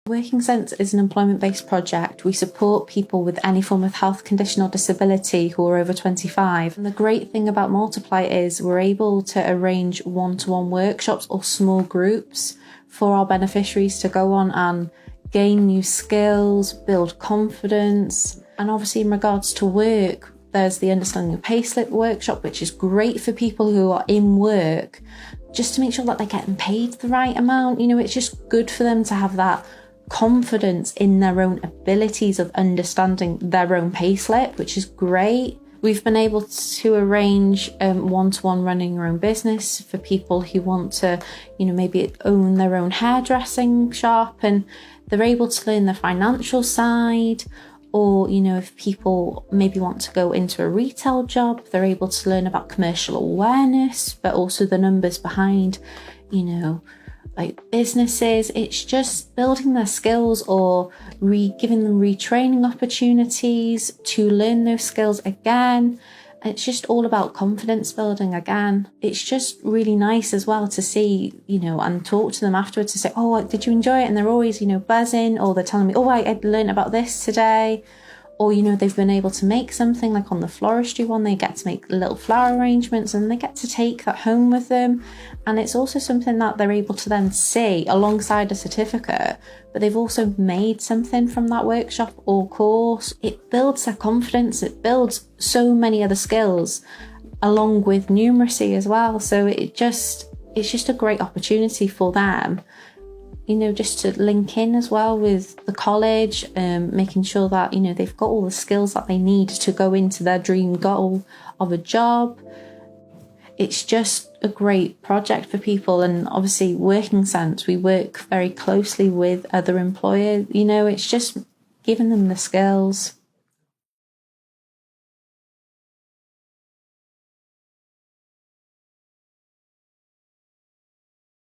Working Sense is an employment-based project. We support people with any form of health condition or disability who are over 25. And the great thing about Multiply is we're able to arrange one-to-one workshops or small groups for our beneficiaries to go on and gain new skills, build confidence. And obviously in regards to work, there's the Understanding a Payslip workshop, which is great for people who are in work, just to make sure that they're getting paid the right amount. It's just good for them to have that confidence in their own abilities of understanding their own payslip, which is great. We've been able to arrange one-to-one running your own business for people who want to, maybe own their own hairdressing shop, and they're able to learn the financial side. Or, if people maybe want to go into a retail job, they're able to learn about commercial awareness, but also the numbers behind, like businesses. It's just building their skills or giving them retraining opportunities to learn those skills again. It's just all about confidence building again. It's just really nice as well to see, and talk to them afterwards to say, oh, did you enjoy it? And they're always, buzzing, or they're telling me, oh, I learned about this today. Or, they've been able to make something, like on the floristry one, they get to make little flower arrangements and they get to take that home with them. And it's also something that they're able to then see alongside a certificate, but they've also made something from that workshop or course. It builds their confidence. It builds so many other skills along with numeracy as well. So it's just a great opportunity for them, just to link in as well with the college, making sure that, they've got all the skills that they need to go into their dream goal of a job. It's just a great project for people. And obviously Working Sense, we work very closely with other employers. It's just giving them the skills.